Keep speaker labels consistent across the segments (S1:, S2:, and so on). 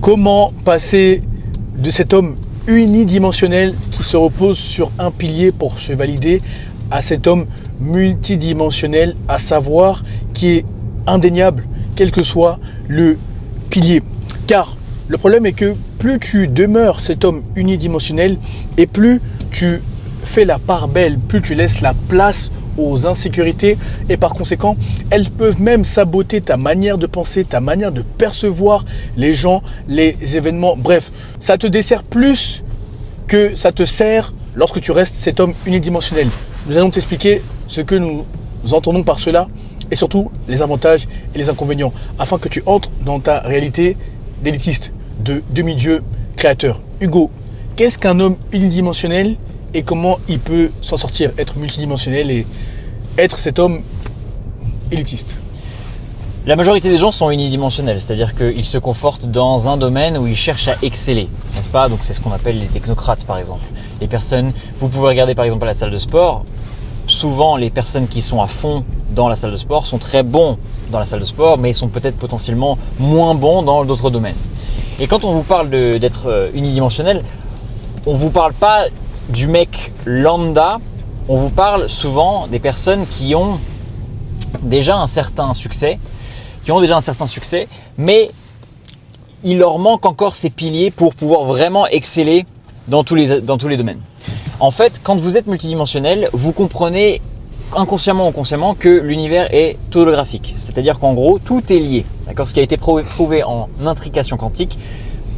S1: Comment passer de cet homme unidimensionnel qui se repose sur un pilier pour se valider à cet homme multidimensionnel, à savoir qui est indéniable, quel que soit le pilier. Car le problème est que plus tu demeures cet homme unidimensionnel et plus tu fais la part belle, plus tu laisses la place aux insécurités et par conséquent, elles peuvent même saboter ta manière de penser, ta manière de percevoir les gens, les événements. Bref, ça te dessert plus que ça te sert lorsque tu restes cet homme unidimensionnel. Nous allons t'expliquer ce que nous entendons par cela et surtout les avantages et les inconvénients afin que tu entres dans ta réalité d'élitiste, de demi-dieu créateur. Hugo, qu'est-ce qu'un homme unidimensionnel et comment il peut s'en sortir, être multidimensionnel et être cet homme élitiste?
S2: La majorité des gens sont unidimensionnels, c'est-à-dire qu'ils se confortent dans un domaine où ils cherchent à exceller, n'est-ce pas? Donc c'est ce qu'on appelle les technocrates par exemple. Les personnes, vous pouvez regarder par exemple à la salle de sport, souvent les personnes qui sont à fond dans la salle de sport sont très bons dans la salle de sport, mais ils sont peut-être potentiellement moins bons dans d'autres domaines. Et quand on vous parle d'être unidimensionnel, on ne vous parle pas du mec lambda, on vous parle souvent des personnes qui ont déjà un certain succès, mais il leur manque encore ces piliers pour pouvoir vraiment exceller dans tous les domaines. En fait, quand vous êtes multidimensionnel, vous comprenez inconsciemment ou consciemment que l'univers est holographique, c'est-à-dire qu'en gros, tout est lié. D'accord ? Ce qui a été prouvé en intrication quantique,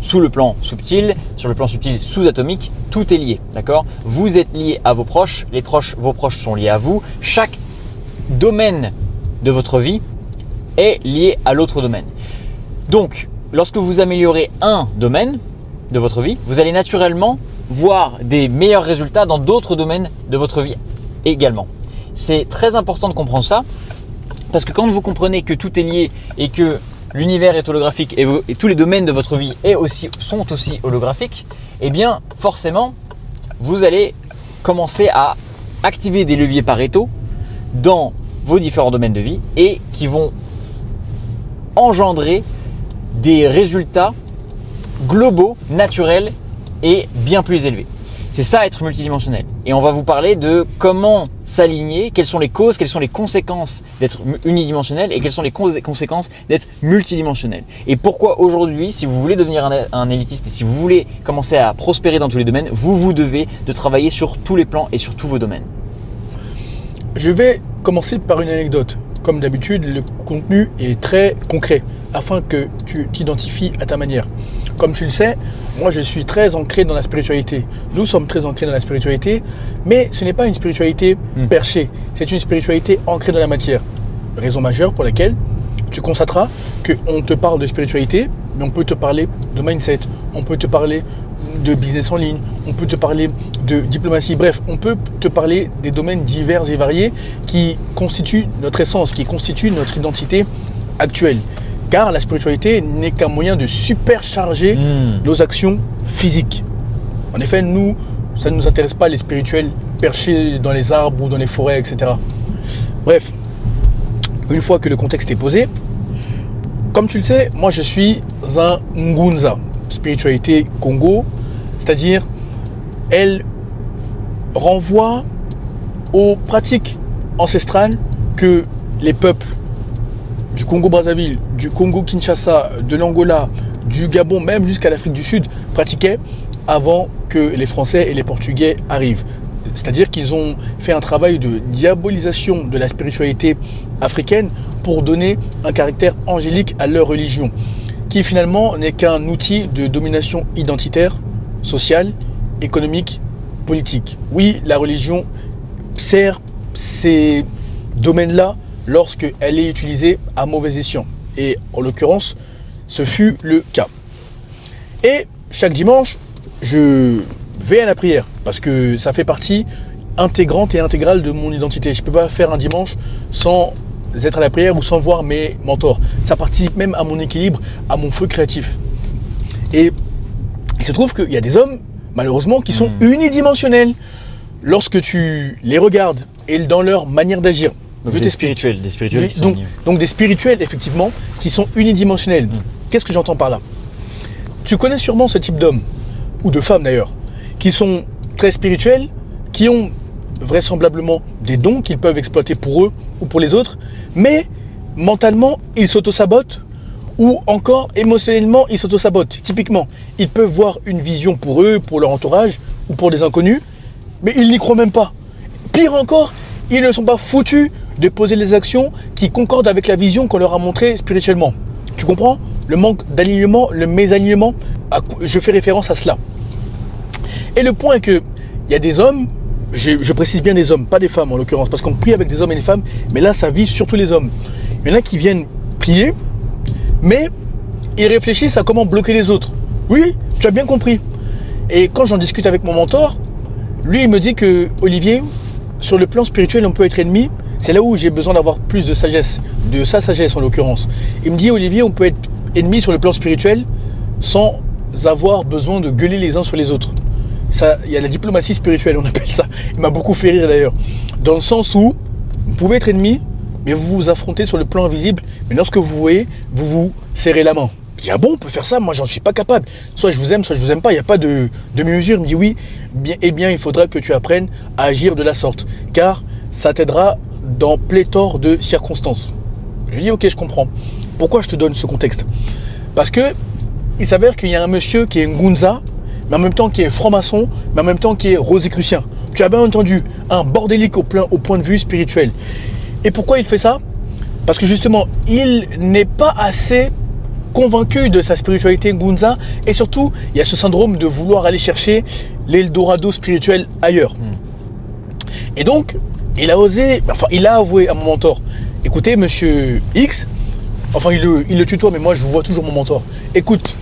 S2: sous le plan subtil, sur le plan subtil sous-atomique, tout est lié, d'accord ? Vous êtes lié à vos proches, vos proches sont liés à vous. Chaque domaine de votre vie est lié à l'autre domaine. Donc, lorsque vous améliorez un domaine de votre vie, vous allez naturellement voir des meilleurs résultats dans d'autres domaines de votre vie également. C'est très important de comprendre ça, parce que quand vous comprenez que tout est lié et que l'univers est holographique et tous les domaines de votre vie sont aussi holographiques, eh bien forcément, vous allez commencer à activer des leviers Pareto dans vos différents domaines de vie et qui vont engendrer des résultats globaux, naturels et bien plus élevés. C'est ça être multidimensionnel. Et on va vous parler de comment s'aligner, quelles sont les causes, quelles sont les conséquences d'être unidimensionnel et quelles sont les conséquences d'être multidimensionnel. Et pourquoi aujourd'hui, si vous voulez devenir un élitiste et si vous voulez commencer à prospérer dans tous les domaines, vous devez de travailler sur tous les plans et sur tous vos domaines.
S1: Je vais commencer par une anecdote. Comme d'habitude, le contenu est très concret afin que tu t'identifies à ta manière. Comme tu le sais, moi je suis très ancré dans la spiritualité. Nous sommes très ancrés dans la spiritualité, mais ce n'est pas une spiritualité perchée, c'est une spiritualité ancrée dans la matière. Raison majeure pour laquelle tu constateras qu'on te parle de spiritualité, mais on peut te parler de mindset, on peut te parler de business en ligne, on peut te parler de diplomatie, bref, on peut te parler des domaines divers et variés qui constituent notre essence, qui constituent notre identité actuelle. Car la spiritualité n'est qu'un moyen de supercharger nos actions physiques. En effet, ça ne nous intéresse pas les spirituels perchés dans les arbres ou dans les forêts, etc. Bref, une fois que le contexte est posé, comme tu le sais, moi je suis un Ngunza, spiritualité Congo, c'est-à-dire elle renvoie aux pratiques ancestrales que les peuples du Congo-Brazzaville, du Congo-Kinshasa, de l'Angola, du Gabon, même jusqu'à l'Afrique du Sud, pratiquaient avant que les Français et les Portugais arrivent. C'est-à-dire qu'ils ont fait un travail de diabolisation de la spiritualité africaine pour donner un caractère angélique à leur religion, qui finalement n'est qu'un outil de domination identitaire, sociale, économique, politique. Oui, la religion sert ces domaines-là lorsqu'elle est utilisée à mauvais escient. Et en l'occurrence, ce fut le cas. Et chaque dimanche, je vais à la prière parce que ça fait partie intégrante et intégrale de mon identité. Je ne peux pas faire un dimanche sans être à la prière ou sans voir mes mentors. Ça participe même à mon équilibre, à mon feu créatif. Et il se trouve qu'il y a des hommes, malheureusement, qui sont unidimensionnels. Lorsque tu les regardes et dans leur manière d'agir,
S2: Des spirituels
S1: donc des spirituels, effectivement, qui sont unidimensionnels. Qu'est-ce que j'entends par là? tu connais sûrement ce type d'hommes, ou de femmes d'ailleurs, qui sont très spirituels, qui ont vraisemblablement des dons qu'ils peuvent exploiter pour eux ou pour les autres, mais mentalement, ils s'auto-sabotent, ou encore émotionnellement, ils s'auto-sabotent. Typiquement, ils peuvent voir une vision pour eux, pour leur entourage, ou pour des inconnus, mais ils n'y croient même pas. Pire encore, ils ne sont pas foutus de poser les actions qui concordent avec la vision qu'on leur a montrée spirituellement. Tu comprends? Le manque d'alignement, le mésalignement, je fais référence à cela. Et le point est que il y a des hommes, je précise bien des hommes, pas des femmes en l'occurrence, parce qu'on prie avec des hommes et des femmes, mais là ça vise surtout les hommes. Il y en a qui viennent prier, mais ils réfléchissent à comment bloquer les autres. Oui, tu as bien compris. Et quand j'en discute avec mon mentor, lui il me dit que, Olivier, sur le plan spirituel on peut être ennemi. C'est là où j'ai besoin d'avoir plus de sagesse, de sa sagesse en l'occurrence. Il me dit, Olivier, on peut être ennemi sur le plan spirituel sans avoir besoin de gueuler les uns sur les autres. Ça, il y a la diplomatie spirituelle, on appelle ça. Il m'a beaucoup fait rire d'ailleurs. Dans le sens où vous pouvez être ennemi, mais vous vous affrontez sur le plan invisible, mais lorsque vous voyez, vous vous serrez la main. Je dis, ah bon, on peut faire ça? Moi, j'en suis pas capable. Soit je vous aime, soit je vous aime pas. Il n'y a pas de demi-mesure. Il me dit, oui, eh bien, il faudra que tu apprennes à agir de la sorte, car ça t'aidera dans pléthore de circonstances. Je lui dis, ok, je comprends. Pourquoi je te donne ce contexte? Parce que il s'avère qu'il y a un monsieur qui est Ngunza, mais en même temps qui est franc-maçon, mais en même temps qui est rosicrucien. Tu as bien entendu, un bordélique au point de vue spirituel. Et pourquoi il fait ça? Parce que justement, il n'est pas assez convaincu de sa spiritualité Ngunza, et surtout, il y a ce syndrome de vouloir aller chercher l'Eldorado spirituel ailleurs. Et donc, il a avoué à mon mentor, écoutez, monsieur X, enfin il le tutoie, mais moi je vois toujours mon mentor. Écoute,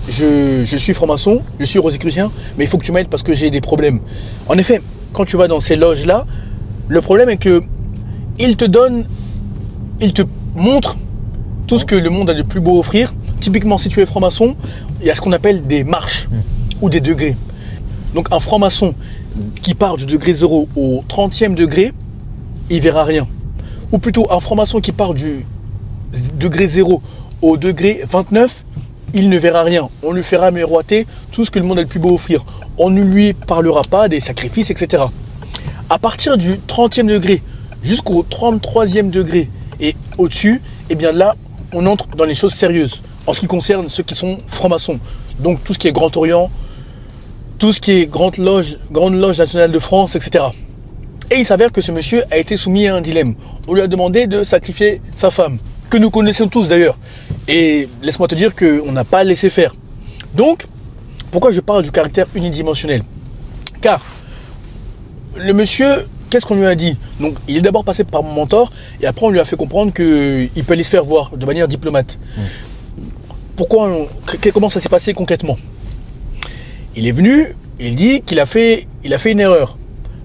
S1: je suis franc-maçon, je suis rosicrucien, mais il faut que tu m'aides parce que j'ai des problèmes. En effet, quand tu vas dans ces loges-là, le problème est que il te montre tout ce que le monde a de plus beau offrir. Typiquement, si tu es franc-maçon, il y a ce qu'on appelle des marches ou des degrés. Donc un franc-maçon qui part du degré 0 au 30e degré, il verra rien. Ou plutôt un franc-maçon qui part du degré 0 au degré 29, il ne verra rien. On lui fera miroiter tout ce que le monde a le plus beau offrir. On ne lui parlera pas des sacrifices, etc. À partir du 30e degré jusqu'au 33e degré et au-dessus, eh bien là, on entre dans les choses sérieuses en ce qui concerne ceux qui sont francs-maçons. Donc tout ce qui est Grand Orient, tout ce qui est Grande Loge nationale de France, etc. Et il s'avère que ce monsieur a été soumis à un dilemme. On lui a demandé de sacrifier sa femme, que nous connaissons tous d'ailleurs. Et laisse-moi te dire qu'on n'a pas laissé faire. Donc, pourquoi je parle du caractère unidimensionnel? Car le monsieur, qu'est-ce qu'on lui a dit? Donc, il est d'abord passé par mon mentor, et après on lui a fait comprendre qu'il peut aller se faire voir de manière diplomate. Comment ça s'est passé concrètement? Il est venu, il dit qu'il a fait une erreur.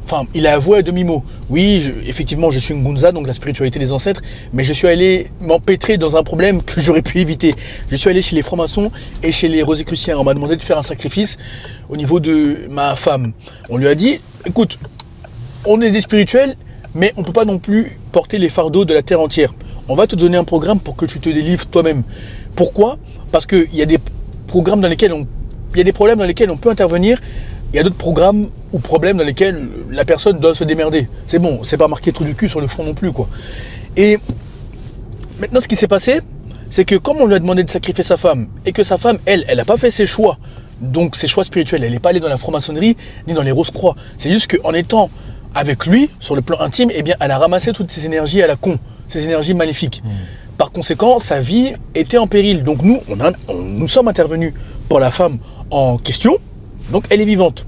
S1: Enfin, il a avoué à demi-mot. Oui, effectivement, je suis Ngunza, donc la spiritualité des ancêtres, mais je suis allé m'empêtrer dans un problème que j'aurais pu éviter. Je suis allé chez les francs-maçons et chez les rosicruciens. On m'a demandé de faire un sacrifice au niveau de ma femme. On lui a dit, écoute, on est des spirituels, mais on ne peut pas non plus porter les fardeaux de la terre entière. On va te donner un programme pour que tu te délivres toi-même. Pourquoi? Parce qu'il y a des programmes dans lesquels il y a des problèmes dans lesquels on peut intervenir. Il y a d'autres programmes ou problèmes dans lesquels la personne doit se démerder. C'est bon, c'est pas marqué trou du cul sur le front non plus, quoi. Et maintenant, ce qui s'est passé, c'est que comme on lui a demandé de sacrifier sa femme, et que sa femme, elle n'a pas fait ses choix, donc ses choix spirituels, elle n'est pas allée dans la franc-maçonnerie, ni dans les rose-croix. C'est juste qu'en étant avec lui, sur le plan intime, eh bien, elle a ramassé toutes ses énergies à la con, ces énergies maléfiques. Par conséquent, sa vie était en péril. Donc nous sommes intervenus pour la femme en question, donc elle est vivante.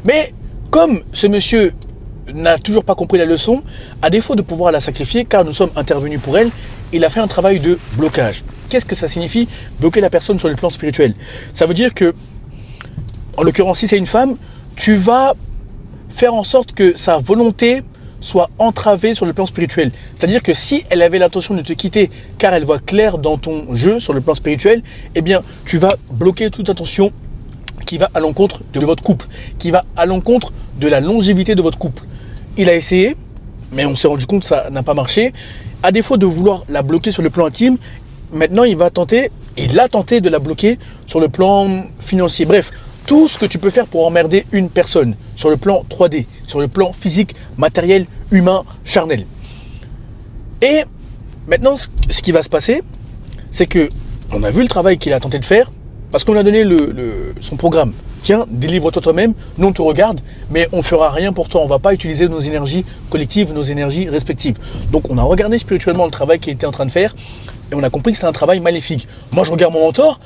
S1: Mais comme ce monsieur n'a toujours pas compris la leçon, à défaut de pouvoir la sacrifier, car nous sommes intervenus pour elle, il a fait un travail de blocage. Qu'est-ce que ça signifie, bloquer la personne sur le plan spirituel? Ça veut dire que, en l'occurrence, si c'est une femme, tu vas faire en sorte que sa volonté soit entravée sur le plan spirituel. C'est-à-dire que si elle avait l'intention de te quitter, car elle voit clair dans ton jeu sur le plan spirituel, eh bien, tu vas bloquer toute intention qui va à l'encontre de votre couple, qui va à l'encontre de la longévité de votre couple. Il a essayé, mais on s'est rendu compte que ça n'a pas marché. À défaut de vouloir la bloquer sur le plan intime, maintenant il va tenter Et il a tenté de la bloquer sur le plan financier. Bref, tout ce que tu peux faire pour emmerder une personne, sur le plan 3D, sur le plan physique, matériel, humain, charnel. Et maintenant, ce qui va se passer, c'est que on a vu le travail qu'il a tenté de faire, parce qu'on a donné son programme. Tiens, délivre-toi toi-même, nous on te regarde, mais on ne fera rien pour toi, on ne va pas utiliser nos énergies collectives, nos énergies respectives. Donc on a regardé spirituellement le travail qu'il était en train de faire, et on a compris que c'est un travail maléfique. Moi je regarde mon mentor,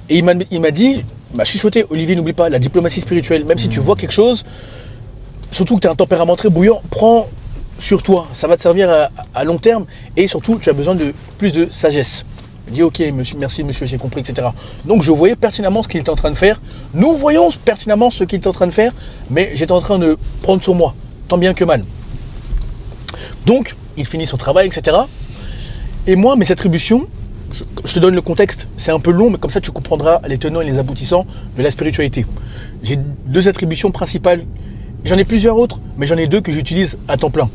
S1: et il m'a dit, chuchoté, Olivier, n'oublie pas, la diplomatie spirituelle, même si tu vois quelque chose, surtout que tu as un tempérament très bouillant, prends sur toi, ça va te servir à long terme, et surtout tu as besoin de plus de sagesse. Il dit ok monsieur, merci monsieur, j'ai compris, etc. Donc je voyais pertinemment ce qu'il était en train de faire. Nous voyons pertinemment ce qu'il était en train de faire, mais j'étais en train de prendre sur moi, tant bien que mal. Donc il finit son travail, etc. Et moi, mes attributions, je te donne le contexte, c'est un peu long, mais comme ça tu comprendras les tenants et les aboutissants de la spiritualité. J'ai 2 attributions principales. J'en ai plusieurs autres, mais j'en ai 2 que j'utilise à temps plein.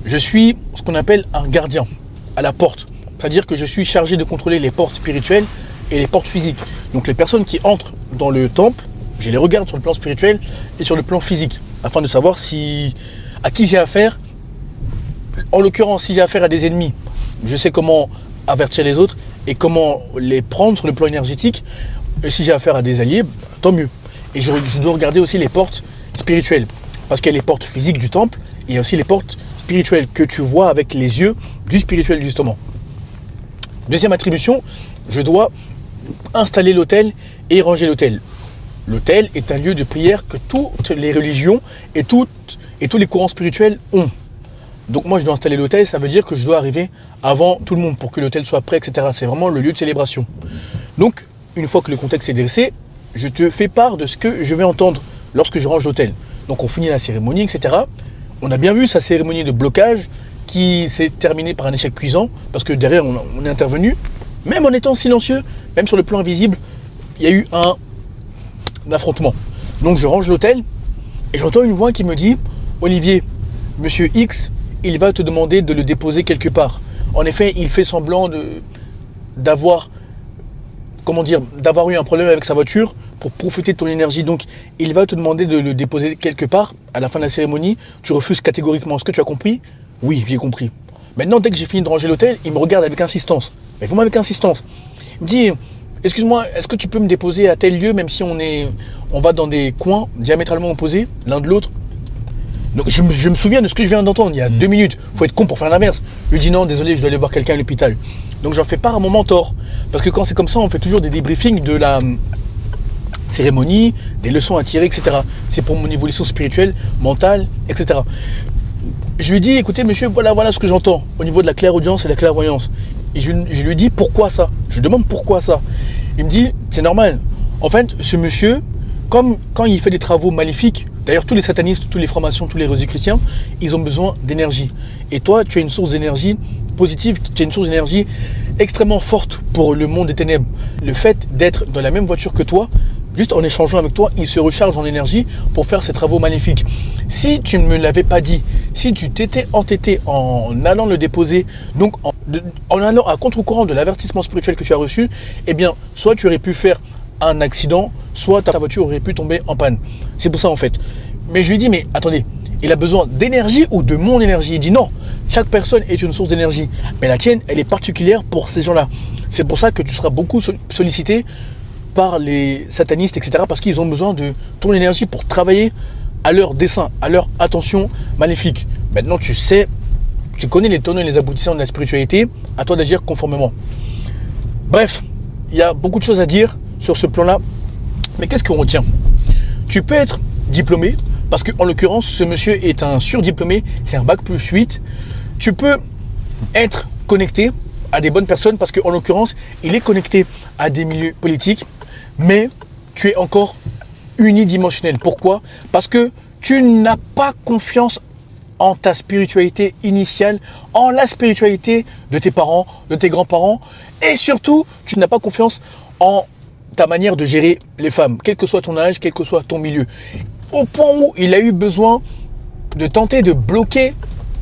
S1: Je suis ce qu'on appelle un gardien à la porte. C'est-à-dire que je suis chargé de contrôler les portes spirituelles et les portes physiques. Donc les personnes qui entrent dans le temple, je les regarde sur le plan spirituel et sur le plan physique, afin de savoir à qui j'ai affaire. En l'occurrence, si j'ai affaire à des ennemis, je sais comment avertir les autres et comment les prendre sur le plan énergétique. Et si j'ai affaire à des alliés, tant mieux. Et je dois regarder aussi les portes spirituelles, parce qu'il y a les portes physiques du temple et il y a aussi les portes spirituelles que tu vois avec les yeux du spirituel justement. Deuxième attribution, je dois installer l'autel et ranger l'autel. L'autel est un lieu de prière que toutes les religions et tous les courants spirituels ont. Donc moi je dois installer l'autel, ça veut dire que je dois arriver avant tout le monde pour que l'autel soit prêt, etc. C'est vraiment le lieu de célébration. Donc une fois que le contexte est dressé, je te fais part de ce que je vais entendre lorsque je range l'autel. Donc on finit la cérémonie, etc. On a bien vu sa cérémonie de blocage qui s'est terminée par un échec cuisant, parce que derrière on est intervenu, même en étant silencieux, même sur le plan invisible, il y a eu un affrontement. Donc je range l'autel et j'entends une voix qui me dit « Olivier, monsieur X, il va te demander de le déposer quelque part. » En effet, il fait semblant d'avoir eu un problème avec sa voiture pour profiter de ton énergie. Donc il va te demander de le déposer quelque part à la fin de la cérémonie. Tu refuses catégoriquement. Est-ce que tu as compris ? Oui, j'ai compris. Maintenant, dès que j'ai fini de ranger l'autel, il me regarde avec insistance. Mais vraiment avec insistance. Il me dit, excuse-moi, est-ce que tu peux me déposer à tel lieu, même si on va dans des coins diamétralement opposés, l'un de l'autre? Donc je me souviens de ce que je viens d'entendre il y a 2 minutes. Faut être con pour faire l'inverse. Je lui dis non, désolé, je dois aller voir quelqu'un à l'hôpital. Donc j'en fais part à mon mentor. Parce que quand c'est comme ça, on fait toujours des débriefings de la cérémonie, des leçons à tirer, etc. C'est pour mon évolution spirituelle, mentale, etc. Je lui dis, écoutez monsieur, voilà ce que j'entends au niveau de la clairaudience et de la clairvoyance. Et je lui dis pourquoi ça. Je lui demande pourquoi ça. Il me dit, c'est normal. En fait, ce monsieur, comme quand il fait des travaux maléfiques, d'ailleurs tous les satanistes, tous les francs-maçons, tous les rosicruciens, ils ont besoin d'énergie. Et toi, tu as une source d'énergie positive, tu as une source d'énergie extrêmement forte pour le monde des ténèbres. Le fait d'être dans la même voiture que toi, juste en échangeant avec toi, il se recharge en énergie pour faire ses travaux maléfiques. Si tu ne me l'avais pas dit, si tu t'étais entêté en allant le déposer, donc en allant à contre-courant de l'avertissement spirituel que tu as reçu, eh bien, soit tu aurais pu faire un accident, soit ta voiture aurait pu tomber en panne. C'est pour ça en fait. Mais je lui dis, mais attendez, il a besoin d'énergie ou de mon énergie? Il dit non, chaque personne est une source d'énergie, mais la tienne, elle est particulière pour ces gens-là. C'est pour ça que tu seras beaucoup sollicité par les satanistes, etc. Parce qu'ils ont besoin de ton énergie pour travailler à leur dessein, à leur attention maléfique. Maintenant, tu sais, tu connais les tenants et les aboutissants de la spiritualité, à toi d'agir conformément. Bref, il y a beaucoup de choses à dire sur ce plan-là, mais qu'est-ce qu'on retient? Tu peux être diplômé, parce qu'en l'occurrence, ce monsieur est un surdiplômé, c'est un bac+8. Tu peux être connecté à des bonnes personnes, parce qu'en l'occurrence, il est connecté à des milieux politiques, mais tu es encore unidimensionnel. Pourquoi? Parce que tu n'as pas confiance en ta spiritualité initiale, en la spiritualité de tes parents, de tes grands-parents, et surtout, tu n'as pas confiance en ta manière de gérer les femmes, quel que soit ton âge, quel que soit ton milieu. Au point où il a eu besoin de tenter de bloquer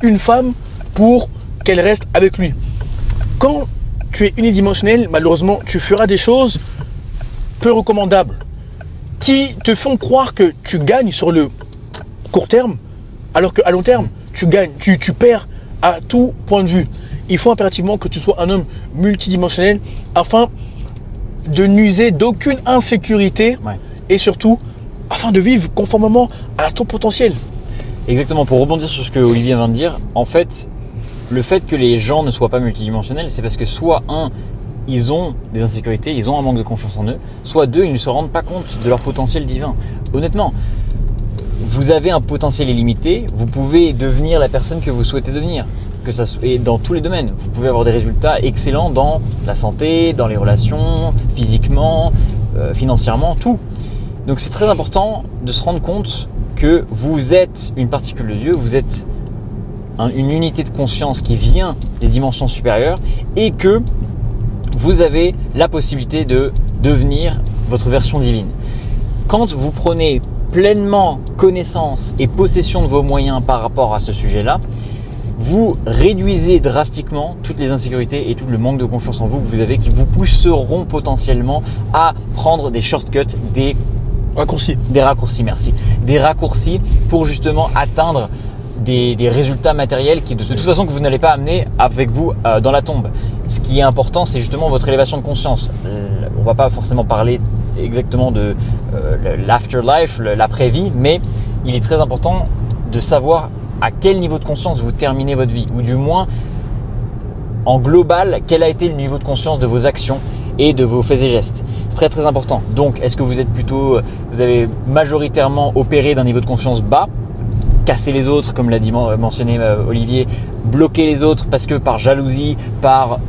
S1: une femme pour qu'elle reste avec lui. Quand tu es unidimensionnel, malheureusement, tu feras des choses peu recommandables qui te font croire que tu gagnes sur le court terme, alors qu'à long terme, tu gagnes, tu perds à tout point de vue. Il faut impérativement que tu sois un homme multidimensionnel afin de n'user d'aucune insécurité et surtout afin de vivre conformément à ton potentiel.
S2: Exactement, pour rebondir sur ce que Olivier vient de dire, en fait, le fait que les gens ne soient pas multidimensionnels, c'est parce que soit ils ont des insécurités, ils ont un manque de confiance en eux, soit deux, ils ne se rendent pas compte de leur potentiel divin. Honnêtement, vous avez un potentiel illimité, vous pouvez devenir la personne que vous souhaitez devenir, que ça soit, et dans tous les domaines. Vous pouvez avoir des résultats excellents dans la santé, dans les relations, physiquement, financièrement, tout. Donc c'est très important de se rendre compte que vous êtes une particule de Dieu, vous êtes une unité de conscience qui vient des dimensions supérieures et que vous avez la possibilité de devenir votre version divine. Quand vous prenez pleinement connaissance et possession de vos moyens par rapport à ce sujet-là, vous réduisez drastiquement toutes les insécurités et tout le manque de confiance en vous que vous avez qui vous pousseront potentiellement à prendre des shortcuts, des raccourcis, merci. Des raccourcis pour justement atteindre des résultats matériels qui de toute façon que vous n'allez pas amener avec vous dans la tombe. Ce qui est important, c'est justement votre élévation de conscience. On ne va pas forcément parler exactement de l'afterlife, l'après-vie, mais il est très important de savoir à quel niveau de conscience vous terminez votre vie, ou du moins en global, quel a été le niveau de conscience de vos actions et de vos faits et gestes. C'est très très important. Donc, est-ce que vous avez majoritairement opéré d'un niveau de conscience bas, casser les autres, comme l'a mentionné Olivier, bloquer les autres parce que par jalousie, par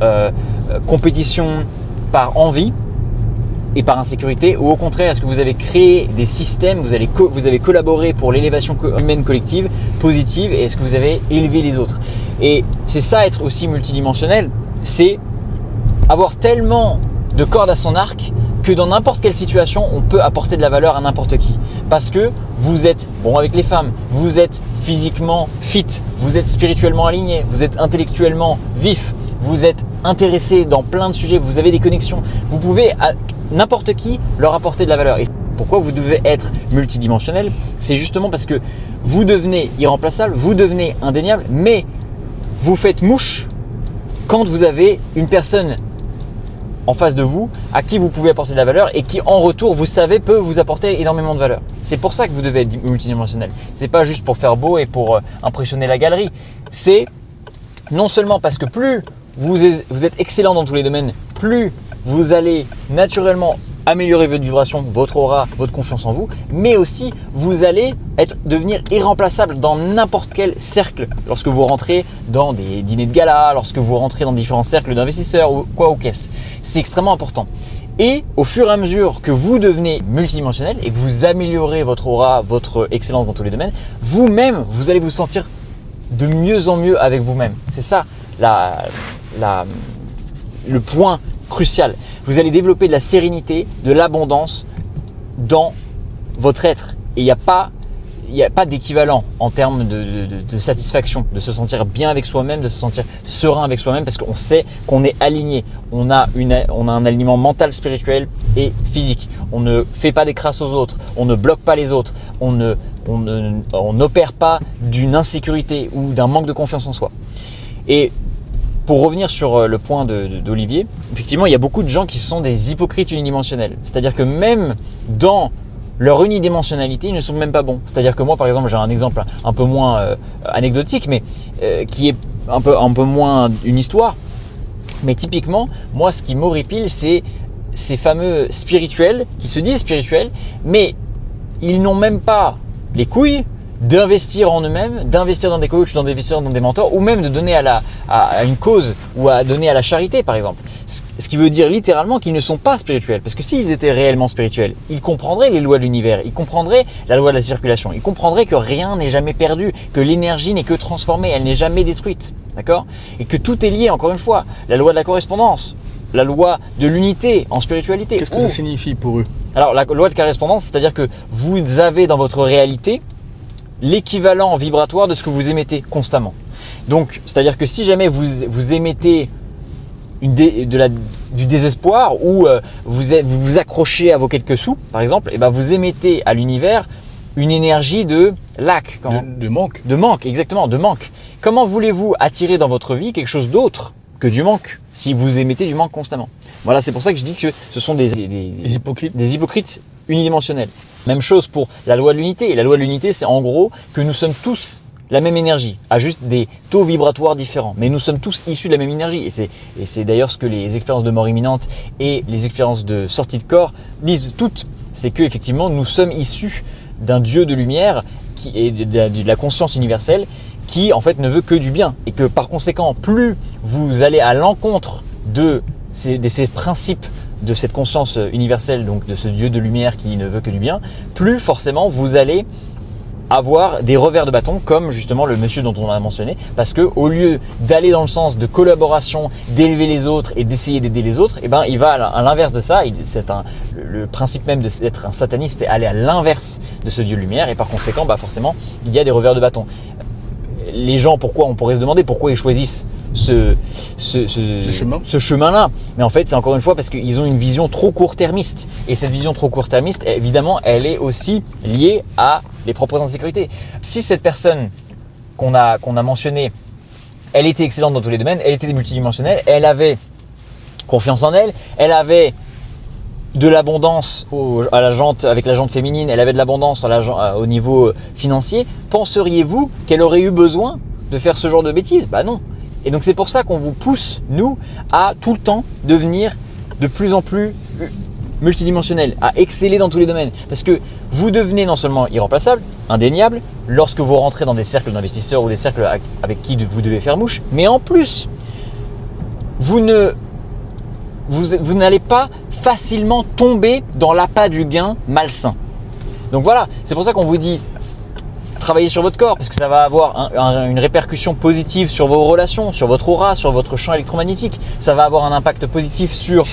S2: compétition, par envie et par insécurité, ou au contraire, est-ce que vous avez créé des systèmes, vous avez collaboré pour l'élévation humaine collective positive, et est-ce que vous avez élevé les autres? Et c'est ça, être aussi multidimensionnel, c'est avoir tellement de cordes à son arc que dans n'importe quelle situation, on peut apporter de la valeur à n'importe qui. Parce que vous êtes bon avec les femmes, vous êtes physiquement fit, vous êtes spirituellement aligné, vous êtes intellectuellement vif, vous êtes intéressé dans plein de sujets, vous avez des connexions. Vous pouvez à n'importe qui leur apporter de la valeur. Et pourquoi vous devez être multidimensionnel? C'est justement parce que vous devenez irremplaçable, vous devenez indéniable, mais vous faites mouche quand vous avez une personne en face de vous à qui vous pouvez apporter de la valeur et qui en retour, vous savez, peut vous apporter énormément de valeur. C'est pour ça que vous devez être multidimensionnel. C'est pas juste pour faire beau et pour impressionner la galerie. C'est non seulement parce que plus vous êtes excellent dans tous les domaines, plus vous allez naturellement améliorer votre vibration, votre aura, votre confiance en vous, mais aussi vous allez devenir irremplaçable dans n'importe quel cercle lorsque vous rentrez dans des dîners de gala, lorsque vous rentrez dans différents cercles d'investisseurs ou quoi ou qu'est-ce. C'est extrêmement important. Et au fur et à mesure que vous devenez multidimensionnel et que vous améliorez votre aura, votre excellence dans tous les domaines, vous-même, vous allez vous sentir de mieux en mieux avec vous-même. C'est ça le point crucial. Vous allez développer de la sérénité, de l'abondance dans votre être. Et il n'y a pas d'équivalent en termes de satisfaction, de se sentir bien avec soi-même, de se sentir serein avec soi-même, parce qu'on sait qu'on est aligné. On a un alignement mental, spirituel et physique. On ne fait pas des crasses aux autres, on ne bloque pas les autres, on n'opère pas d'une insécurité ou d'un manque de confiance en soi. Et pour revenir sur le point d'Olivier, effectivement, il y a beaucoup de gens qui sont des hypocrites unidimensionnels. C'est-à-dire que même dans leur unidimensionnalité, ils ne sont même pas bons. C'est-à-dire que moi, par exemple, j'ai un exemple un peu moins anecdotique, mais qui est un peu moins une histoire. Mais typiquement, moi, ce qui m'horripile, c'est ces fameux spirituels qui se disent spirituels, mais ils n'ont même pas les couilles d'investir en eux-mêmes, d'investir dans des coachs, d'investir dans des mentors, ou même de donner à une cause ou à donner à la charité, par exemple. Ce qui veut dire littéralement qu'ils ne sont pas spirituels. Parce que s'ils étaient réellement spirituels, ils comprendraient les lois de l'univers, ils comprendraient la loi de la circulation, ils comprendraient que rien n'est jamais perdu, que l'énergie n'est que transformée, elle n'est jamais détruite. D'accord ? Et que tout est lié, encore une fois. La loi de la correspondance, la loi de l'unité en spiritualité.
S1: Qu'est-ce que ça signifie pour eux ?
S2: Alors, la loi de correspondance, c'est-à-dire que vous avez dans votre réalité l'équivalent vibratoire de ce que vous émettez constamment. Donc, c'est-à-dire que si jamais vous émettez du désespoir ou vous vous accrochez à vos quelques sous, par exemple, et ben vous émettez à l'univers une énergie de lack.
S1: De manque.
S2: De manque, exactement, de manque. Comment voulez-vous attirer dans votre vie quelque chose d'autre que du manque si vous émettez du manque constamment? Voilà, c'est pour ça que je dis que ce sont des hypocrites unidimensionnels. Même chose pour la loi de l'unité. Et la loi de l'unité, c'est en gros que nous sommes tous la même énergie, à juste des taux vibratoires différents. Mais nous sommes tous issus de la même énergie. Et c'est d'ailleurs ce que les expériences de mort imminente et les expériences de sortie de corps disent toutes. C'est qu'effectivement, nous sommes issus d'un Dieu de lumière qui est de la conscience universelle qui en fait ne veut que du bien. Et que par conséquent, plus vous allez à l'encontre de ces principes de cette conscience universelle, donc de ce Dieu de lumière qui ne veut que du bien, plus forcément vous allez avoir des revers de bâton comme justement le monsieur dont on a mentionné, parce que au lieu d'aller dans le sens de collaboration, d'élever les autres et d'essayer d'aider les autres, eh ben il va à l'inverse de ça. Le principe même d'être un sataniste, c'est aller à l'inverse de ce Dieu de lumière, et par conséquent bah forcément il y a des revers de bâton. Les gens, on pourrait se demander pourquoi ils choisissent ce chemin-là. Mais en fait, c'est encore une fois parce qu'ils ont une vision trop court-termiste. Et cette vision trop court-termiste, évidemment, elle est aussi liée à les propres insécurités. Si cette personne qu'on a mentionnée, elle était excellente dans tous les domaines, elle était multidimensionnelle, elle avait confiance en elle, elle avait de l'abondance avec la jante féminine, elle avait de l'abondance au niveau financier, penseriez-vous qu'elle aurait eu besoin de faire ce genre de bêtises? Bah non. Et donc c'est pour ça qu'on vous pousse, nous, à tout le temps devenir de plus en plus multidimensionnel, à exceller dans tous les domaines. Parce que vous devenez non seulement irremplaçable, indéniable, lorsque vous rentrez dans des cercles d'investisseurs ou des cercles avec qui vous devez faire mouche, mais en plus, vous n'allez pas facilement tomber dans l'appât du gain malsain. Donc voilà, c'est pour ça qu'on vous dit travaillez sur votre corps, parce que ça va avoir une répercussion positive sur vos relations, sur votre aura, sur votre champ électromagnétique. Ça va avoir un impact positif sur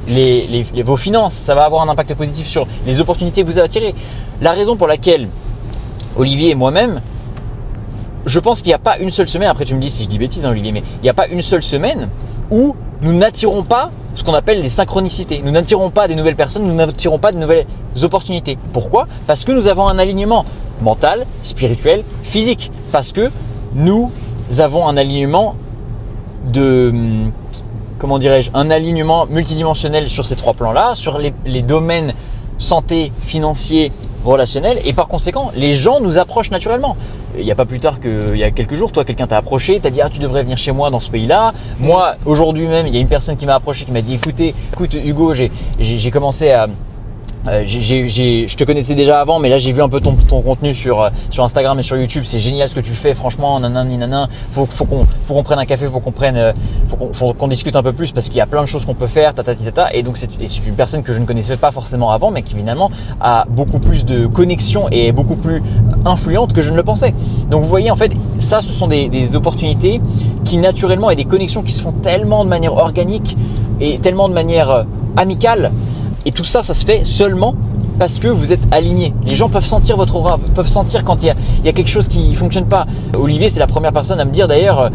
S2: vos finances, ça va avoir un impact positif sur les opportunités que vous avez attirées. La raison pour laquelle Olivier et moi-même, je pense qu'il n'y a pas une seule semaine, après tu me dis si je dis bêtises hein, Olivier, mais il n'y a pas une seule semaine où nous n'attirons pas ce qu'on appelle les synchronicités. Nous n'attirons pas des nouvelles personnes, nous n'attirons pas de nouvelles opportunités. Pourquoi? Parce que nous avons un alignement mental, spirituel, physique. Parce que nous avons un alignement un alignement multidimensionnel sur ces trois plans-là, sur les domaines santé, financier, relationnel, et par conséquent, les gens nous approchent naturellement. Il n'y a pas plus tard qu'il y a quelques jours, toi, quelqu'un t'a approché, t'a dit tu devrais venir chez moi dans ce pays-là. Moi, aujourd'hui même, il y a une personne qui m'a approché, qui m'a dit écoute Hugo, j'ai commencé à je te connaissais déjà avant, mais là j'ai vu un peu ton contenu sur Instagram et sur YouTube. C'est génial ce que tu fais, franchement. Faut qu'on prenne un café, faut qu'on discute un peu plus parce qu'il y a plein de choses qu'on peut faire. Et donc c'est une personne que je ne connaissais pas forcément avant, mais qui finalement a beaucoup plus de connexions et est beaucoup plus influente que je ne le pensais. Donc vous voyez, en fait, ça, ce sont des opportunités qui naturellement et des connexions qui se font tellement de manière organique et tellement de manière amicale. Et tout ça, ça se fait seulement parce que vous êtes aligné. Les gens peuvent sentir votre aura, peuvent sentir quand il y a quelque chose qui ne fonctionne pas. Olivier, c'est la première personne à me dire d'ailleurs,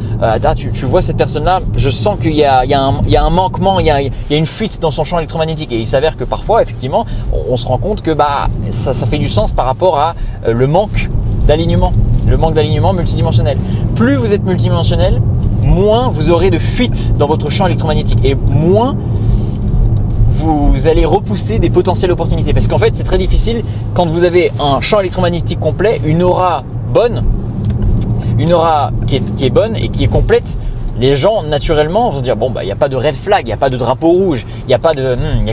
S2: tu vois cette personne-là, je sens qu'il y a un manquement, il y a une fuite dans son champ électromagnétique. Et il s'avère que parfois, effectivement, on se rend compte que ça fait du sens par rapport à le manque d'alignement multidimensionnel. Plus vous êtes multidimensionnel, moins vous aurez de fuite dans votre champ électromagnétique et moins vous allez repousser des potentielles opportunités. Parce qu'en fait, c'est très difficile quand vous avez un champ électromagnétique complet, une aura bonne, une aura qui est bonne et qui est complète. Les gens, naturellement, vont se dire, il n'y a pas de red flag, il n'y a pas de drapeau rouge, il y a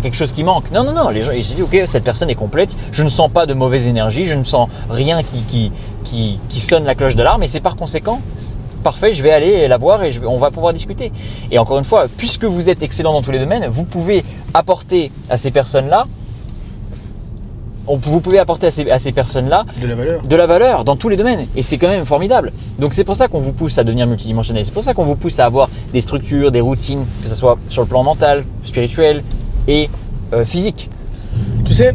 S2: quelque chose qui manque. Non. Les gens, ils se disent, ok, cette personne est complète, je ne sens pas de mauvaise énergie, je ne sens rien qui sonne la cloche d'alarme, et c'est par conséquent, parfait, je vais aller la voir et on va pouvoir discuter. Et encore une fois, puisque vous êtes excellent dans tous les domaines, vous pouvez apporter à ces personnes-là, de la valeur dans tous les domaines. Et c'est quand même formidable. Donc c'est pour ça qu'on vous pousse à devenir multidimensionnel. C'est pour ça qu'on vous pousse à avoir des structures, des routines, que ce soit sur le plan mental, spirituel et physique.
S1: Tu sais,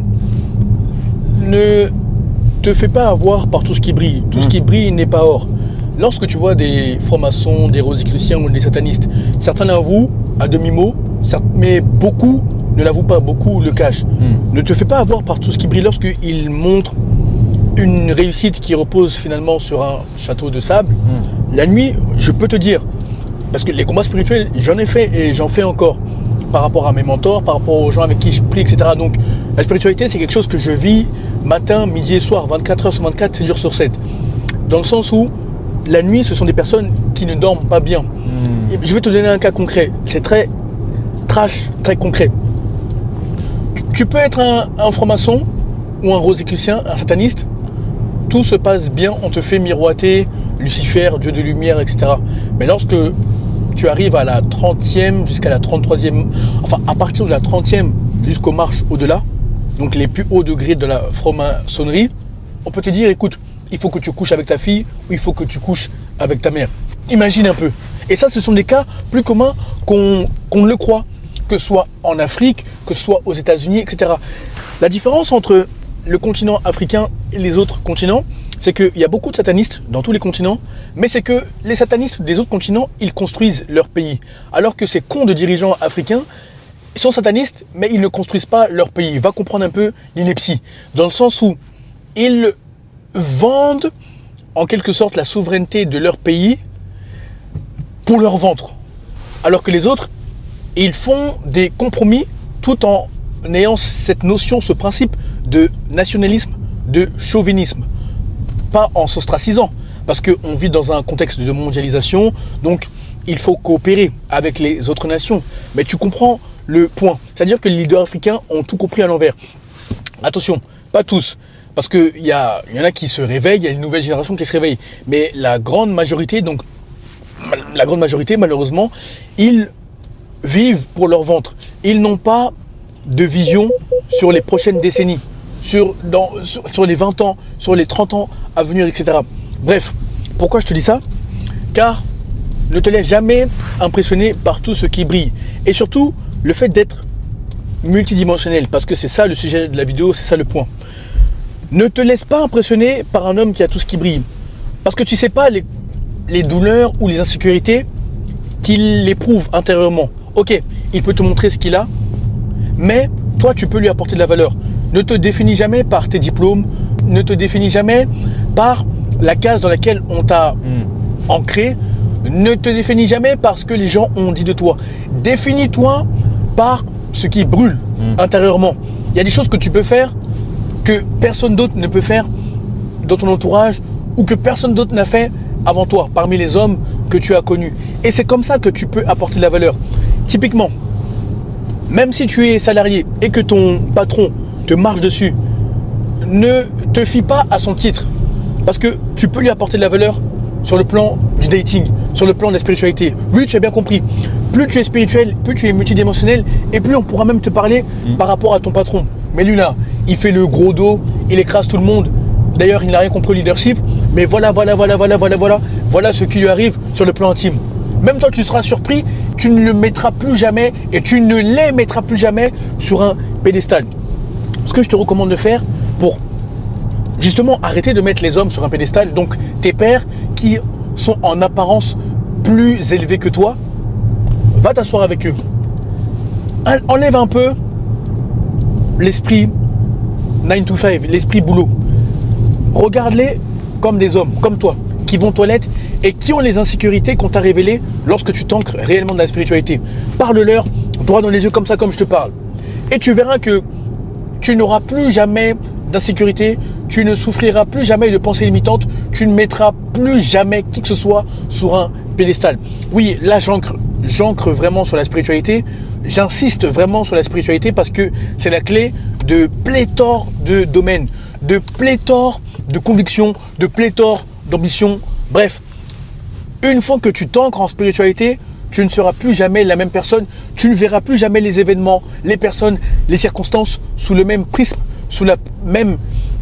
S1: ne te fais pas avoir par tout ce qui brille. Tout ce qui brille n'est pas or. lorsque tu vois des francs-maçons, des rosicruciens ou des satanistes, certains l'avouent à demi-mot, mais beaucoup ne l'avouent pas, beaucoup le cachent. Ne te fais pas avoir par tout ce qui brille lorsqu'ils montrent une réussite qui repose finalement sur un château de sable. La nuit, je peux te dire, parce que les combats spirituels, j'en ai fait et j'en fais encore par rapport à mes mentors, par rapport aux gens avec qui je prie, etc. Donc la spiritualité, c'est quelque chose que je vis matin, midi et soir, 24 heures sur 24, 7 jours sur 7. Dans le sens où la nuit, ce sont des personnes qui ne dorment pas bien. Et je vais te donner un cas concret. C'est très trash, très concret. Tu peux être un franc-maçon ou un rosicrucien, un sataniste. Tout se passe bien, on te fait miroiter Lucifer, Dieu de lumière, etc. Mais lorsque tu arrives à la 30e jusqu'à la 33e, enfin à partir de la 30e jusqu'aux marches au-delà, donc les plus hauts degrés de la franc-maçonnerie, on peut te dire, écoute, il faut que tu couches avec ta fille ou il faut que tu couches avec ta mère. Imagine un peu. Et ça, ce sont des cas plus communs qu'on ne le croit, que ce soit en Afrique, que ce soit aux États-Unis, etc. La différence entre le continent africain et les autres continents, c'est qu'il y a beaucoup de satanistes dans tous les continents, mais c'est que les satanistes des autres continents, ils construisent leur pays. Alors que ces cons de dirigeants africains sont satanistes, mais ils ne construisent pas leur pays. Va comprendre un peu l'ineptie, dans le sens où ils vendent en quelque sorte la souveraineté de leur pays pour leur ventre. Alors que les autres, ils font des compromis tout en ayant cette notion, ce principe de nationalisme, de chauvinisme. Pas en s'ostracisant, parce qu'on vit dans un contexte de mondialisation, donc il faut coopérer avec les autres nations. Mais tu comprends le point. C'est-à-dire que les leaders africains ont tout compris à l'envers. Attention, pas tous. Parce qu'il y en a qui se réveillent, il y a une nouvelle génération qui se réveille. Mais la grande majorité, malheureusement, ils vivent pour leur ventre. Ils n'ont pas de vision sur les prochaines décennies, sur les 20 ans, sur les 30 ans à venir, etc. Bref, pourquoi je te dis ça? Car ne te laisse jamais impressionner par tout ce qui brille. Et surtout, le fait d'être multidimensionnel, parce que c'est ça le sujet de la vidéo, c'est ça le point. Ne te laisse pas impressionner par un homme qui a tout ce qui brille. Parce que tu ne sais pas les douleurs ou les insécurités qu'il éprouve intérieurement. Ok, il peut te montrer ce qu'il a, mais toi, tu peux lui apporter de la valeur. Ne te définis jamais par tes diplômes, ne te définis jamais par la case dans laquelle on t'a ancré, ne te définis jamais par ce que les gens ont dit de toi. Définis-toi par ce qui brûle intérieurement. Il y a des choses que tu peux faire que personne d'autre ne peut faire dans ton entourage ou que personne d'autre n'a fait avant toi, parmi les hommes que tu as connus. Et c'est comme ça que tu peux apporter de la valeur. Typiquement, même si tu es salarié et que ton patron te marche dessus, ne te fie pas à son titre. Parce que tu peux lui apporter de la valeur sur le plan du dating, sur le plan de la spiritualité. Oui, tu as bien compris. Plus tu es spirituel, plus tu es multidimensionnel et plus on pourra même te parler par rapport à ton patron. Mais lui là, il fait le gros dos, il écrase tout le monde. D'ailleurs, il n'a rien compris au leadership. Mais voilà ce qui lui arrive sur le plan intime. Même toi, tu seras surpris, tu ne le mettras plus jamais et tu ne les mettras plus jamais sur un pédestal. Ce que je te recommande de faire pour justement arrêter de mettre les hommes sur un pédestal, donc tes pairs qui sont en apparence plus élevés que toi, va t'asseoir avec eux. Enlève un peu l'esprit 9 to 5, l'esprit boulot. Regarde-les comme des hommes, comme toi, qui vont aux toilettes et qui ont les insécurités qu'on t'a révélées lorsque tu t'ancres réellement dans la spiritualité. Parle-leur droit dans les yeux comme ça, comme je te parle. Et tu verras que tu n'auras plus jamais d'insécurité, tu ne souffriras plus jamais de pensées limitantes, tu ne mettras plus jamais qui que ce soit sur un pédestal. Oui, là j'ancre vraiment sur la spiritualité, j'insiste vraiment sur la spiritualité parce que c'est la clé de pléthore de domaines, de pléthore de convictions, de pléthore d'ambition. Bref, une fois que tu t'ancres en spiritualité, tu ne seras plus jamais la même personne, tu ne verras plus jamais les événements, les personnes, les circonstances sous le même prisme, sous la même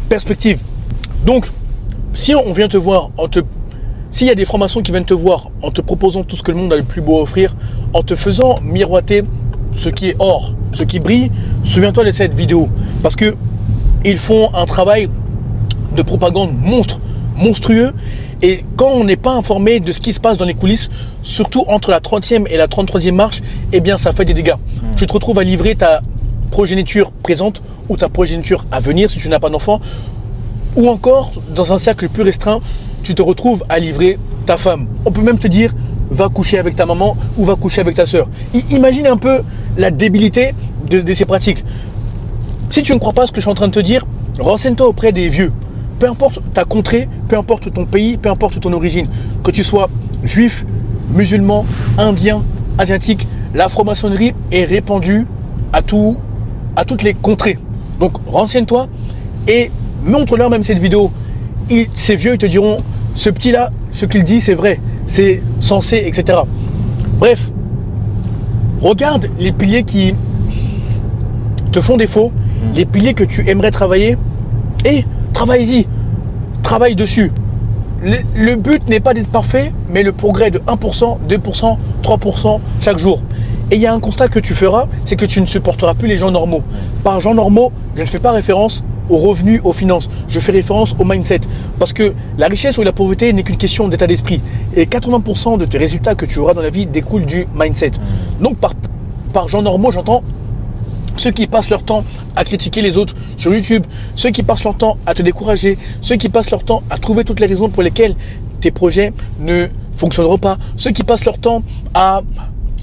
S1: perspective. Donc, si on vient te voir, s'il y a des francs-maçons qui viennent te voir en te proposant tout ce que le monde a le plus beau à offrir, en te faisant miroiter ce qui est or, ce qui brille, souviens-toi de cette vidéo. Parce que ils font un travail de propagande monstrueux Et quand on n'est pas informé de ce qui se passe dans les coulisses, surtout entre la 30e et la 33e marche, eh bien ça fait des dégâts. Tu te retrouves à livrer ta progéniture présente ou ta progéniture à venir si tu n'as pas d'enfant, ou encore dans un cercle plus restreint, tu te retrouves à livrer ta femme. On peut même te dire, va coucher avec ta maman ou va coucher avec ta soeur. Imagine un peu la débilité de ces pratiques. Si tu ne crois pas ce que je suis en train de te dire, renseigne-toi auprès des vieux. Peu importe ta contrée, peu importe ton pays, peu importe ton origine, que tu sois juif, musulman, indien, asiatique, la franc-maçonnerie est répandue à toutes les contrées. Donc renseigne-toi et montre-leur même cette vidéo. Ces vieux ils te diront, ce petit-là, ce qu'il dit c'est vrai, c'est censé, etc. Bref, regarde les piliers qui te font défaut, les piliers que tu aimerais travailler et travaille-y, travaille dessus. Le but n'est pas d'être parfait, mais le progrès de 1%, 2%, 3% chaque jour. Et il y a un constat que tu feras, c'est que tu ne supporteras plus les gens normaux. Par gens normaux, je ne fais pas référence aux revenus, aux finances. Je fais référence au mindset. Parce que la richesse ou la pauvreté n'est qu'une question d'état d'esprit. Et 80% de tes résultats que tu auras dans la vie découlent du mindset. Donc par gens normaux, j'entends ceux qui passent leur temps à critiquer les autres sur YouTube, ceux qui passent leur temps à te décourager, ceux qui passent leur temps à trouver toutes les raisons pour lesquelles tes projets ne fonctionneront pas, ceux qui passent leur temps à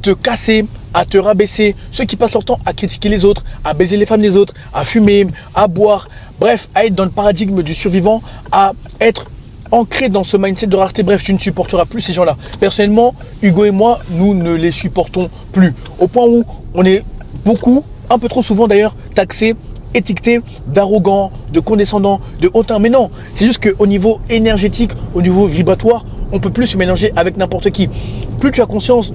S1: te casser, à te rabaisser, ceux qui passent leur temps à critiquer les autres, à baiser les femmes des autres, à fumer, à boire, bref, à être dans le paradigme du survivant, à être ancré dans ce mindset de rareté. Bref, tu ne supporteras plus ces gens-là. Personnellement, Hugo et moi, nous ne les supportons plus. Au point où on est beaucoup, un peu trop souvent d'ailleurs, taxés, étiquetés d'arrogants, de condescendants, de hautains. Mais non, c'est juste qu'au niveau énergétique, au niveau vibratoire, on ne peut plus se mélanger avec n'importe qui. Plus tu as conscience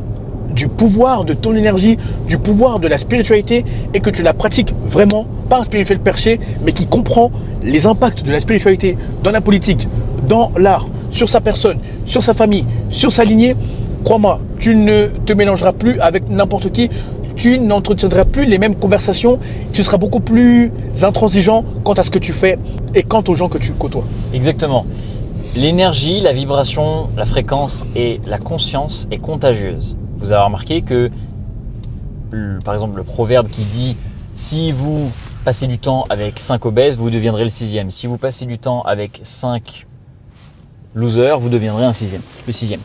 S1: du pouvoir de ton énergie, du pouvoir de la spiritualité et que tu la pratiques vraiment, pas un spirituel perché, mais qui comprend les impacts de la spiritualité dans la politique, dans l'art, sur sa personne, sur sa famille, sur sa lignée, crois-moi, tu ne te mélangeras plus avec n'importe qui, tu n'entretiendras plus les mêmes conversations, tu seras beaucoup plus intransigeant quant à ce que tu fais et quant aux gens que tu côtoies.
S2: Exactement. L'énergie, la vibration, la fréquence et la conscience est contagieuse. Vous avez remarqué que, par exemple, le proverbe qui dit « Si vous passez du temps avec 5 obèses, vous deviendrez le 6e. Si vous passez du temps avec 5 losers, vous deviendrez le 6e. »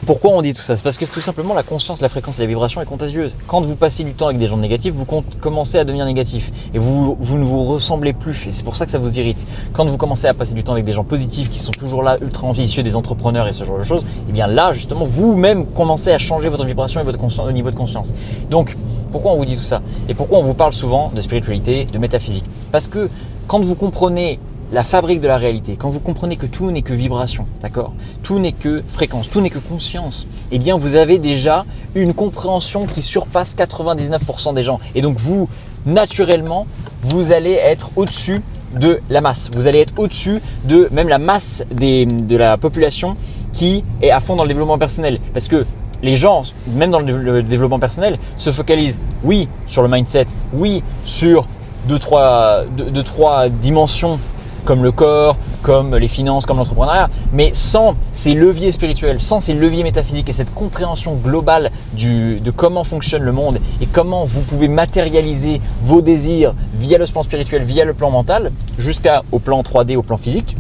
S2: Pourquoi on dit tout ça? C'est parce que tout simplement la conscience, la fréquence et la vibration est contagieuse. Quand vous passez du temps avec des gens négatifs, vous commencez à devenir négatif et vous ne vous ressemblez plus et c'est pour ça que ça vous irrite. Quand vous commencez à passer du temps avec des gens positifs qui sont toujours là, ultra ambitieux, des entrepreneurs et ce genre de choses, et bien là justement vous-même commencez à changer votre vibration et votre niveau de conscience. Donc pourquoi on vous dit tout ça? Et pourquoi on vous parle souvent de spiritualité, de métaphysique? Parce que quand vous comprenez la fabrique de la réalité, quand vous comprenez que tout n'est que vibration, d'accord, tout n'est que fréquence, tout n'est que conscience, eh bien vous avez déjà une compréhension qui surpasse 99% des gens. Et donc vous, naturellement, vous allez être au-dessus de la masse. Vous allez être au-dessus de même la masse de la population qui est à fond dans le développement personnel. Parce que les gens, même dans le développement personnel, se focalisent, oui, sur le mindset, oui, sur deux, trois dimensions comme le corps, comme les finances, comme l'entrepreneuriat, mais sans ces leviers spirituels, sans ces leviers métaphysiques et cette compréhension globale de comment fonctionne le monde et comment vous pouvez matérialiser vos désirs via le plan spirituel, via le plan mental, jusqu'au plan 3D, au plan physique,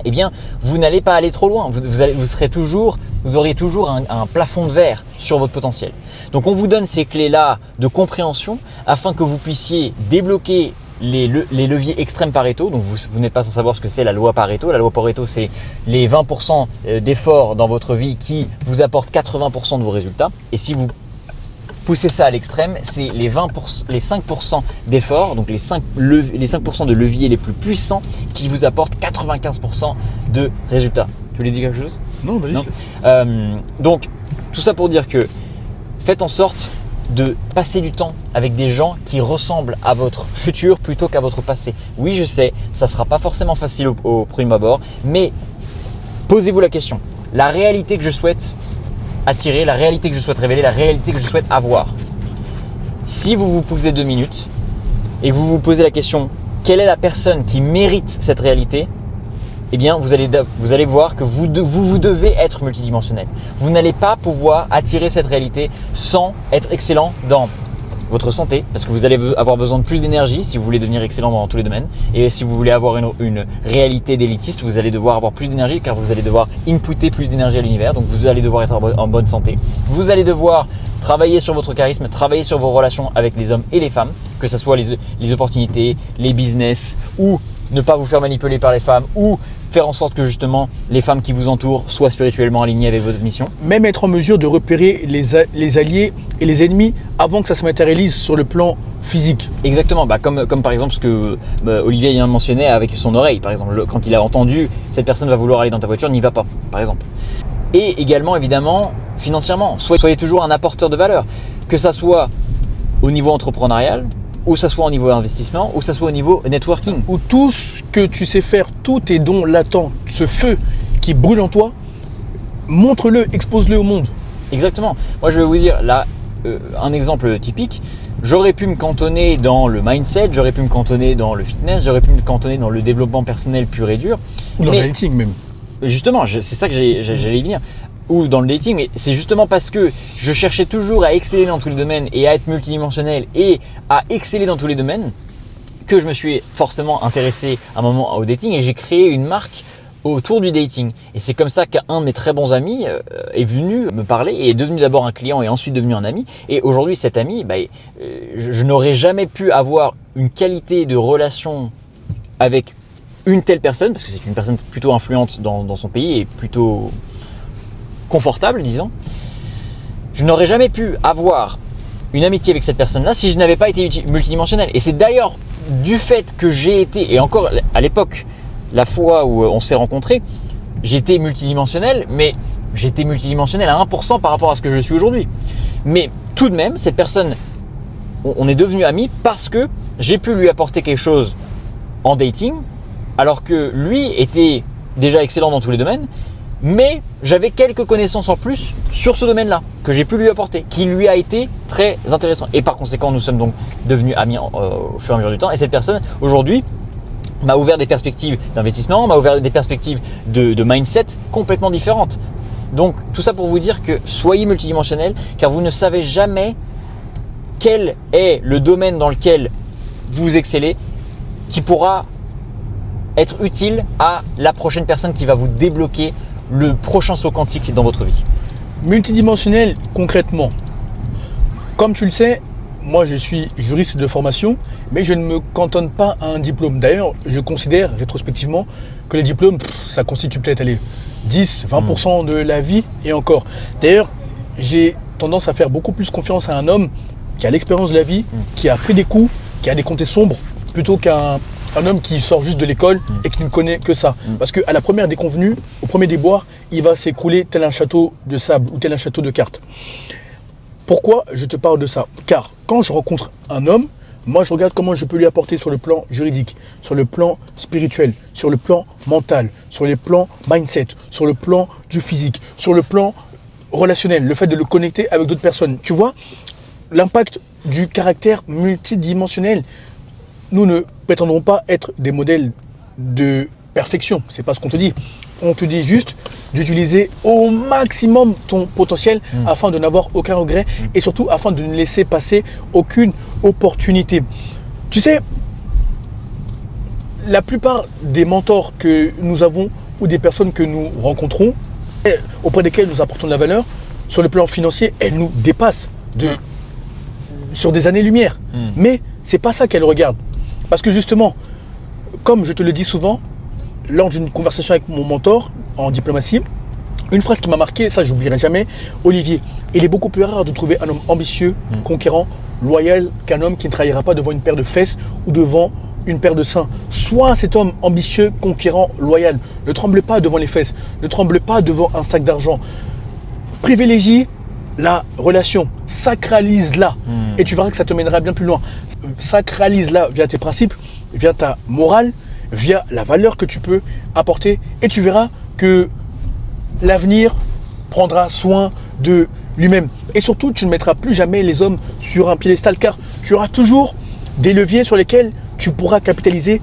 S2: eh bien, vous n'allez pas aller trop loin. Vous auriez toujours un plafond de verre sur votre potentiel. Donc, on vous donne ces clés-là de compréhension afin que vous puissiez débloquer les leviers extrêmes Pareto. Donc vous n'êtes pas sans savoir ce que c'est la loi Pareto. La loi Pareto, c'est les 20% d'efforts dans votre vie qui vous apportent 80% de vos résultats. Et si vous poussez ça à l'extrême, c'est les 5% d'efforts, donc les 5% de leviers les plus puissants qui vous apportent 95% de résultats. Tu voulais dire quelque chose?
S1: Non, bah,
S2: non. Donc tout ça pour dire que faites en sorte de passer du temps avec des gens qui ressemblent à votre futur plutôt qu'à votre passé. Oui, je sais, ça ne sera pas forcément facile au premier abord, mais posez-vous la question. La réalité que je souhaite attirer, la réalité que je souhaite révéler, la réalité que je souhaite avoir. Si vous vous posez 2 minutes et que vous vous posez la question, quelle est la personne qui mérite cette réalité? eh bien vous allez voir que vous devez être multidimensionnel. Vous n'allez pas pouvoir attirer cette réalité sans être excellent dans votre santé, parce que vous allez avoir besoin de plus d'énergie si vous voulez devenir excellent dans tous les domaines. Et si vous voulez avoir une réalité d'élitiste, vous allez devoir avoir plus d'énergie, car vous allez devoir inputter plus d'énergie à l'univers. Donc vous allez devoir être en bonne santé. Vous allez devoir travailler sur votre charisme, travailler sur vos relations avec les hommes et les femmes, que ce soit les opportunités, les business, ou ne pas vous faire manipuler par les femmes, ou faire en sorte que justement les femmes qui vous entourent soient spirituellement alignées avec votre mission.
S1: Même être en mesure de repérer les alliés et les ennemis avant que ça se matérialise sur le plan physique.
S2: Exactement, comme par exemple ce que Olivier vient de mentionner avec son oreille. Par exemple, quand il a entendu cette personne va vouloir aller dans ta voiture, n'y va pas, par exemple. Et également, évidemment, financièrement, soyez toujours un apporteur de valeur, que ça soit au niveau entrepreneurial, ou ça soit au niveau investissement, ou ça soit au niveau networking.
S1: Ou tout ce que tu sais faire, tous tes dons latents, ce feu qui brûle en toi, montre-le, expose-le au monde.
S2: Exactement. Moi, je vais vous dire, là, un exemple typique, j'aurais pu me cantonner dans le mindset, j'aurais pu me cantonner dans le fitness, j'aurais pu me cantonner dans le développement personnel pur et dur.
S1: Ou dans le dating même.
S2: Justement, c'est ça que j'allais y venir. Ou dans le dating, mais c'est justement parce que je cherchais toujours à exceller dans tous les domaines et à être multidimensionnel et à exceller dans tous les domaines que je me suis forcément intéressé à un moment au dating et j'ai créé une marque autour du dating. Et c'est comme ça qu'un de mes très bons amis est venu me parler et est devenu d'abord un client et ensuite devenu un ami. Et aujourd'hui, cet ami, je n'aurais jamais pu avoir une qualité de relation avec une telle personne, parce que c'est une personne plutôt influente dans son pays et plutôt confortable, disons. Je n'aurais jamais pu avoir une amitié avec cette personne-là si je n'avais pas été multidimensionnel. Et c'est d'ailleurs du fait que j'ai été, et encore à l'époque, la fois où on s'est rencontrés, j'étais multidimensionnel, mais j'étais multidimensionnel à 1% par rapport à ce que je suis aujourd'hui. Mais tout de même, cette personne, on est devenus amis parce que j'ai pu lui apporter quelque chose en dating, alors que lui était déjà excellent dans tous les domaines, mais j'avais quelques connaissances en plus sur ce domaine-là que j'ai pu lui apporter, qui lui a été très intéressant. Et par conséquent, nous sommes donc devenus amis au fur et à mesure du temps. Et cette personne, aujourd'hui, m'a ouvert des perspectives d'investissement, m'a ouvert des perspectives de mindset complètement différentes. Donc, tout ça pour vous dire que soyez multidimensionnel, car vous ne savez jamais quel est le domaine dans lequel vous excellez qui pourra être utile à la prochaine personne qui va vous débloquer le prochain saut quantique dans votre vie.
S1: Multidimensionnel, concrètement. Comme tu le sais, moi je suis juriste de formation, mais je ne me cantonne pas à un diplôme. D'ailleurs, je considère rétrospectivement que les diplômes, ça constitue peut-être 10-20% de la vie et encore. D'ailleurs, j'ai tendance à faire beaucoup plus confiance à un homme qui a l'expérience de la vie, qui a pris des coups, qui a des côtés sombres, plutôt qu'un homme qui sort juste de l'école et qui ne connaît que ça. Parce qu'à la première déconvenue, au premier déboire, il va s'écrouler tel un château de sable ou tel un château de cartes. Pourquoi je te parle de ça? Car quand je rencontre un homme, moi je regarde comment je peux lui apporter sur le plan juridique, sur le plan spirituel, sur le plan mental, sur le plan mindset, sur le plan du physique, sur le plan relationnel, le fait de le connecter avec d'autres personnes. Tu vois, l'impact du caractère multidimensionnel. Nous ne prétendrons pas être des modèles de perfection, c'est pas ce qu'on te dit. On te dit juste d'utiliser au maximum ton potentiel afin de n'avoir aucun regret et surtout afin de ne laisser passer aucune opportunité. Tu sais, la plupart des mentors que nous avons ou des personnes que nous rencontrons, auprès desquelles nous apportons de la valeur, sur le plan financier, elles nous dépassent sur des années-lumière. Mais c'est pas ça qu'elles regardent. Parce que justement, comme je te le dis souvent, lors d'une conversation avec mon mentor en diplomatie, une phrase qui m'a marqué, ça je n'oublierai jamais, Olivier, il est beaucoup plus rare de trouver un homme ambitieux, conquérant, loyal, qu'un homme qui ne trahira pas devant une paire de fesses ou devant une paire de seins. Sois cet homme ambitieux, conquérant, loyal. Ne tremble pas devant les fesses, ne tremble pas devant un sac d'argent. Privilégie la relation, sacralise-la et tu verras que ça te mènera bien plus loin. Sacralise-la via tes principes, via ta morale, via la valeur que tu peux apporter et tu verras que l'avenir prendra soin de lui-même. Et surtout, tu ne mettras plus jamais les hommes sur un piédestal car tu auras toujours des leviers sur lesquels tu pourras capitaliser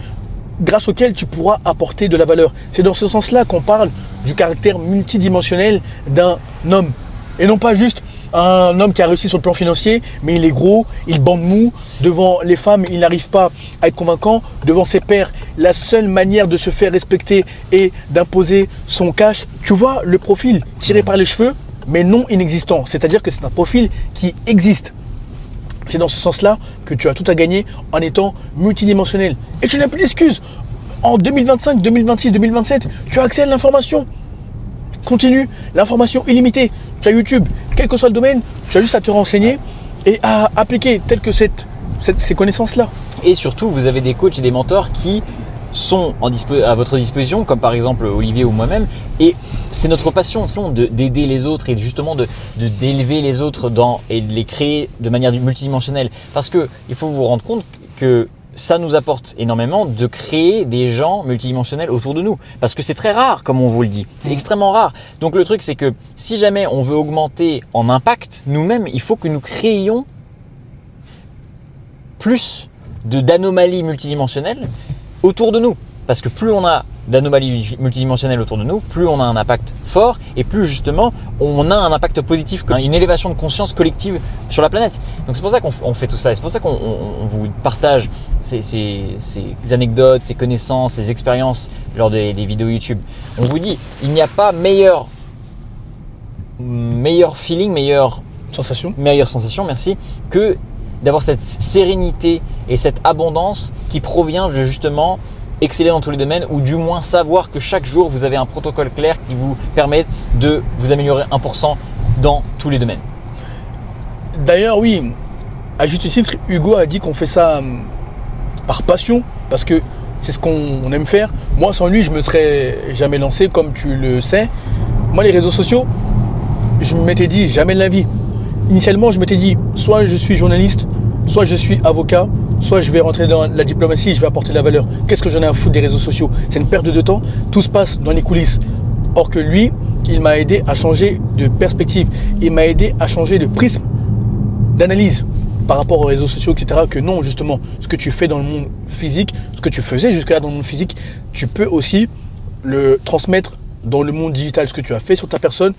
S1: grâce auquel tu pourras apporter de la valeur. C'est dans ce sens-là qu'on parle du caractère multidimensionnel d'un homme. Et non pas juste un homme qui a réussi sur le plan financier, mais il est gros, il bande mou, devant les femmes, il n'arrive pas à être convaincant, devant ses pairs, la seule manière de se faire respecter est d'imposer son cash. Tu vois, le profil tiré par les cheveux, mais non inexistant. C'est-à-dire que c'est un profil qui existe. C'est dans ce sens-là que tu as tout à gagner en étant multidimensionnel. Et tu n'as plus d'excuses. En 2025, 2026, 2027, tu as accès à l'information. Continue, l'information illimitée. Tu as YouTube, quel que soit le domaine, tu as juste à te renseigner et à appliquer tel que ces connaissances-là.
S2: Et surtout, vous avez des coachs et des mentors qui sont à votre disposition, comme par exemple Olivier ou moi-même. Et c'est notre passion, d'aider les autres et justement d'élever les autres et de les créer de manière multidimensionnelle. Parce qu'il faut vous rendre compte que ça nous apporte énormément de créer des gens multidimensionnels autour de nous. Parce que c'est très rare, comme on vous le dit. C'est extrêmement rare. Donc le truc, c'est que si jamais on veut augmenter en impact, nous-mêmes, il faut que nous créions plus d'anomalies multidimensionnelles autour de nous. Parce que plus on a d'anomalies multidimensionnelles autour de nous, plus on a un impact fort et plus justement on a un impact positif, une élévation de conscience collective sur la planète. Donc c'est pour ça qu'on fait tout ça et c'est pour ça qu'on vous partage ces anecdotes, ces connaissances, ces expériences lors des vidéos YouTube. On vous dit, il n'y a pas meilleur feeling, meilleure sensation, merci, que d'avoir cette sérénité et cette abondance qui provient de justement exceller dans tous les domaines ou du moins savoir que chaque jour vous avez un protocole clair qui vous permet de vous améliorer 1% dans tous les domaines.
S1: D'ailleurs, oui, à juste titre, Hugo a dit qu'on fait ça par passion parce que c'est ce qu'on aime faire. Moi, sans lui, je me serais jamais lancé, comme tu le sais. Moi, les réseaux sociaux, je m'étais dit jamais de la vie. Initialement, je m'étais dit soit je suis journaliste, soit je suis avocat, soit je vais rentrer dans la diplomatie et je vais apporter de la valeur. Qu'est-ce que j'en ai à foutre des réseaux sociaux? C'est une perte de temps, tout se passe dans les coulisses. Or que lui, il m'a aidé à changer de perspective, il m'a aidé à changer de prisme, d'analyse par rapport aux réseaux sociaux, etc. Que non, justement, ce que tu fais dans le monde physique, ce que tu faisais jusque-là dans le monde physique, tu peux aussi le transmettre dans le monde digital, ce que tu as fait sur ta personne,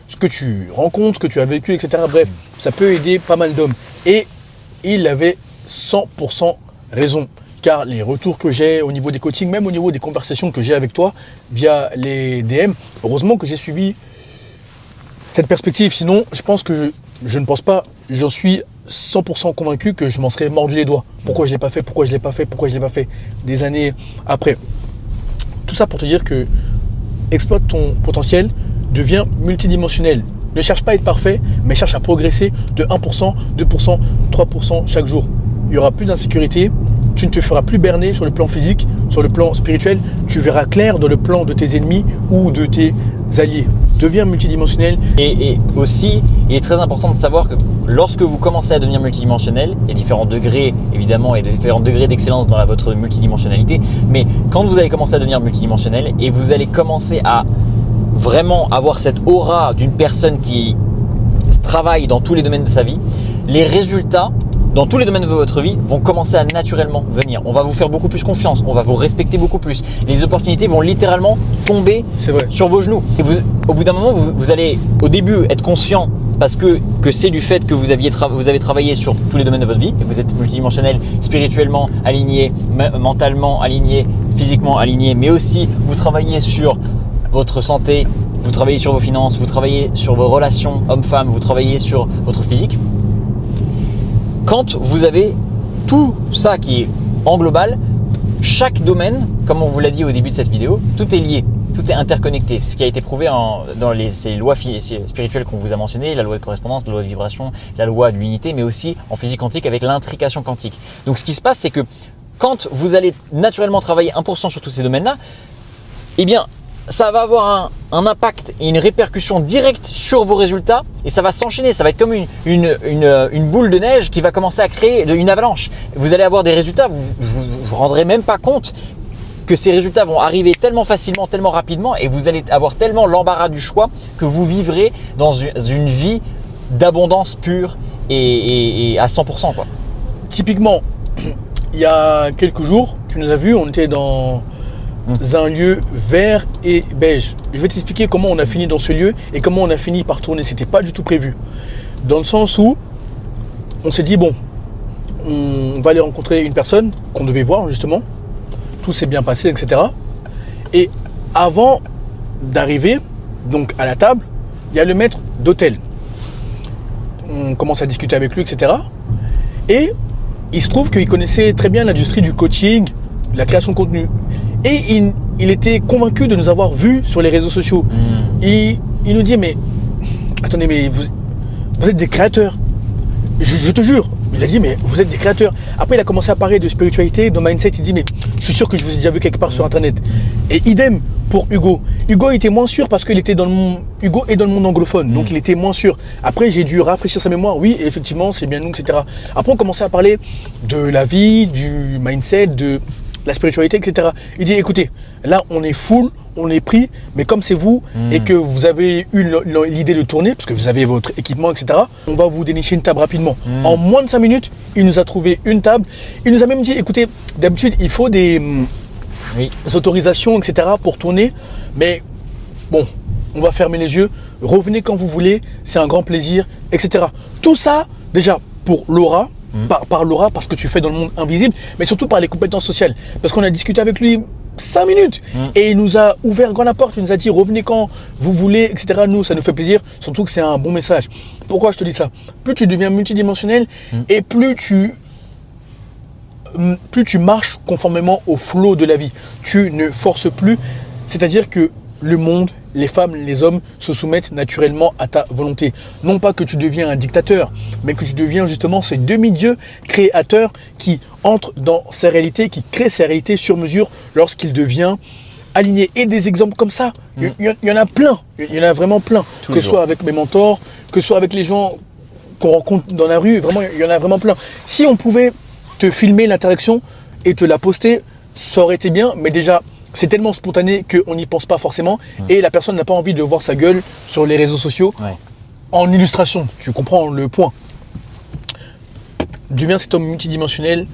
S1: ce que tu rencontres, ce que tu as vécu, etc. Bref, ça peut aider pas mal d'hommes. Et il avait 100% raison, car les retours que j'ai au niveau des coachings, même au niveau des conversations que j'ai avec toi via les DM, heureusement que j'ai suivi cette perspective. Sinon, je pense que je ne pense pas, j'en suis 100% convaincu que je m'en serais mordu les doigts. Pourquoi je ne l'ai pas fait, pourquoi je ne l'ai pas fait, pourquoi je ne l'ai pas fait des années après. Tout ça pour te dire que exploite ton potentiel, deviens multidimensionnel. Ne cherche pas à être parfait, mais cherche à progresser de 1%, 2%, 3% chaque jour. Il n'y aura plus d'insécurité, tu ne te feras plus berner sur le plan physique, sur le plan spirituel, tu verras clair dans le plan de tes ennemis ou de tes alliés. Deviens multidimensionnel.
S2: Et aussi, il est très important de savoir que lorsque vous commencez à devenir multidimensionnel, il y a différents degrés évidemment et différents degrés d'excellence dans votre multidimensionnalité, mais quand vous allez commencer à devenir multidimensionnel et vous allez commencer à vraiment avoir cette aura d'une personne qui travaille dans tous les domaines de sa vie, les résultats dans tous les domaines de votre vie vont commencer à naturellement venir. On va vous faire beaucoup plus confiance, on va vous respecter beaucoup plus. Les opportunités vont littéralement tomber sur vos genoux. Et au bout d'un moment, vous allez au début être conscient parce que c'est du fait que vous avez travaillé sur tous les domaines de votre vie et vous êtes multidimensionnel, spirituellement aligné, mentalement aligné, physiquement aligné, mais aussi vous travaillez sur votre santé, vous travaillez sur vos finances, vous travaillez sur vos relations hommes-femmes, vous travaillez sur votre physique. Quand vous avez tout ça qui est en global, chaque domaine, comme on vous l'a dit au début de cette vidéo, tout est lié, tout est interconnecté. C'est ce qui a été prouvé dans ces lois spirituelles qu'on vous a mentionnées, la loi de correspondance, la loi de vibration, la loi de l'unité, mais aussi en physique quantique avec l'intrication quantique. Donc ce qui se passe, c'est que quand vous allez naturellement travailler 1% sur tous ces domaines-là, eh bien, ça va avoir un impact et une répercussion directe sur vos résultats et ça va s'enchaîner. Ça va être comme une boule de neige qui va commencer à créer une avalanche. Vous allez avoir des résultats, vous vous rendrez même pas compte que ces résultats vont arriver tellement facilement, tellement rapidement et vous allez avoir tellement l'embarras du choix que vous vivrez dans une vie d'abondance pure et à 100%, quoi.
S1: Typiquement, il y a quelques jours, tu nous as vus, on était dans un lieu vert et beige. Je vais t'expliquer comment on a fini dans ce lieu et comment on a fini par tourner. C'était pas du tout prévu. Dans le sens où on s'est dit, bon, on va aller rencontrer une personne qu'on devait voir justement. Tout s'est bien passé, etc. Et avant d'arriver donc à la table, il y a le maître d'hôtel. On commence à discuter avec lui, etc. Et il se trouve qu'il connaissait très bien l'industrie du coaching, de la création de contenu. Et il était convaincu de nous avoir vus sur les réseaux sociaux. Il nous dit, mais attendez, mais vous êtes des créateurs. Je te jure. Il a dit, mais vous êtes des créateurs. Après, il a commencé à parler de spiritualité, de mindset. Il dit, mais je suis sûr que je vous ai déjà vu quelque part sur Internet. Et idem pour Hugo. Hugo était moins sûr parce qu'il était dans le monde. Hugo est dans le monde anglophone, donc il était moins sûr. Après, j'ai dû rafraîchir sa mémoire. Oui, effectivement, c'est bien nous, etc. Après, on commençait à parler de la vie, du mindset, de la spiritualité, etc. Il dit, écoutez, là, on est full, on est pris, mais comme c'est vous et que vous avez eu l'idée de tourner, parce que vous avez votre équipement, etc., on va vous dénicher une table rapidement. En moins de 5 minutes, il nous a trouvé une table. Il nous a même dit, écoutez, d'habitude, il faut des autorisations, etc., pour tourner, mais bon, on va fermer les yeux, revenez quand vous voulez, c'est un grand plaisir, etc. Tout ça, déjà, pour Laura, par Laura, parce que tu fais dans le monde invisible, mais surtout par les compétences sociales. Parce qu'on a discuté avec lui 5 minutes et il nous a ouvert grand la porte, il nous a dit revenez quand vous voulez, etc. Nous, ça nous fait plaisir, surtout que c'est un bon message. Pourquoi je te dis ça? Plus tu deviens multidimensionnel et plus tu marches conformément au flot de la vie. Tu ne forces plus, c'est-à-dire que le monde, les femmes, les hommes se soumettent naturellement à ta volonté. Non pas que tu deviens un dictateur, mais que tu deviens justement ce demi-dieu créateur qui entre dans sa réalité, qui crée sa réalité sur mesure lorsqu'il devient aligné. Et des exemples comme ça, il y en a plein, il y en a vraiment plein. Que ce soit avec mes mentors, que ce soit avec les gens qu'on rencontre dans la rue, vraiment, il y en a vraiment plein. Si on pouvait te filmer l'interaction et te la poster, ça aurait été bien, mais déjà, c'est tellement spontané qu'on n'y pense pas forcément et la personne n'a pas envie de voir sa gueule sur les réseaux sociaux en illustration. Tu comprends le point. Deviens cet homme multidimensionnel,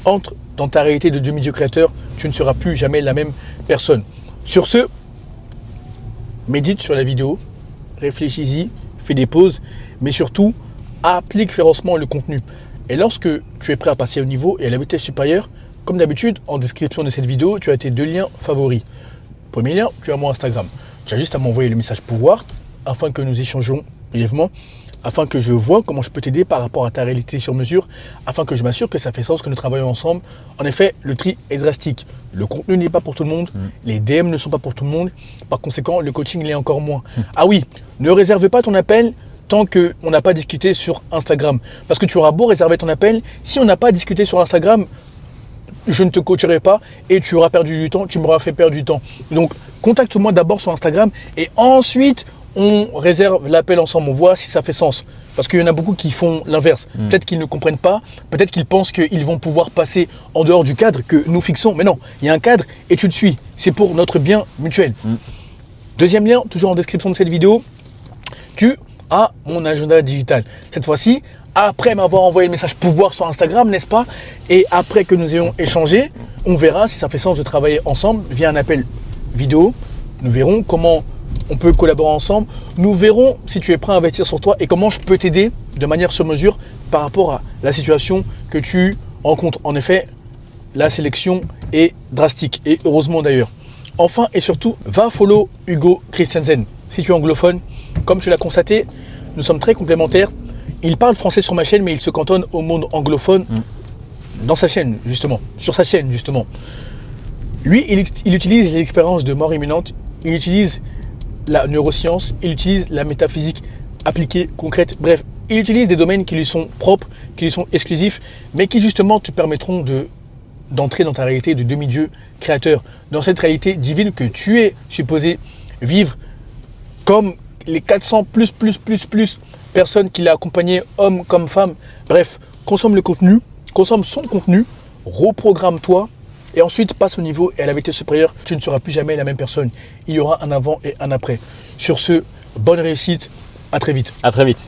S1: entre dans ta réalité de demi-dieu créateur, tu ne seras plus jamais la même personne. Sur ce, médite sur la vidéo, réfléchis-y, fais des pauses, mais surtout, applique férocement le contenu. Et lorsque tu es prêt à passer au niveau et à la vitesse supérieure, comme d'habitude, en description de cette vidéo, tu as tes 2 liens favoris. Premier lien, tu as mon Instagram. Tu as juste à m'envoyer le message pouvoir afin que nous échangions brièvement, afin que je vois comment je peux t'aider par rapport à ta réalité sur mesure, afin que je m'assure que ça fait sens que nous travaillons ensemble. En effet, le tri est drastique. Le contenu n'est pas pour tout le monde, les DM ne sont pas pour tout le monde. Par conséquent, le coaching l'est encore moins. Ah oui, ne réserve pas ton appel tant qu'on n'a pas discuté sur Instagram. Parce que tu auras beau réserver ton appel, si on n'a pas discuté sur Instagram, je ne te coacherai pas et tu auras perdu du temps, tu m'auras fait perdre du temps. Donc, contacte-moi d'abord sur Instagram et ensuite, on réserve l'appel ensemble, on voit si ça fait sens. Parce qu'il y en a beaucoup qui font l'inverse. Peut-être qu'ils ne comprennent pas, peut-être qu'ils pensent qu'ils vont pouvoir passer en dehors du cadre que nous fixons. Mais non, il y a un cadre et tu te suis. C'est pour notre bien mutuel. Deuxième lien, toujours en description de cette vidéo, tu as mon agenda digital. Cette fois-ci, après m'avoir envoyé le message pouvoir sur Instagram, n'est-ce pas? Et après que nous ayons échangé, on verra si ça fait sens de travailler ensemble via un appel vidéo. Nous verrons comment on peut collaborer ensemble. Nous verrons si tu es prêt à investir sur toi et comment je peux t'aider de manière sur mesure par rapport à la situation que tu rencontres. En effet, la sélection est drastique et heureusement d'ailleurs. Enfin et surtout, va follow Hugo Christiansen. Si tu es anglophone, comme tu l'as constaté, nous sommes très complémentaires. Il parle français sur ma chaîne, mais il se cantonne au monde anglophone dans sa chaîne, justement, sur sa chaîne, justement. Lui, il utilise l'expérience de mort imminente, il utilise la neuroscience, il utilise la métaphysique appliquée, concrète. Bref, il utilise des domaines qui lui sont propres, qui lui sont exclusifs, mais qui justement te permettront d'entrer dans ta réalité de demi-dieu créateur, dans cette réalité divine que tu es supposé vivre comme les 400 plus personnes qui l'ont accompagné, hommes comme femmes. Bref, consomme le contenu, consomme son contenu, reprogramme-toi et ensuite passe au niveau et à la vitesse supérieure. Tu ne seras plus jamais la même personne. Il y aura un avant et un après. Sur ce, bonne réussite, à très vite.
S2: À très vite.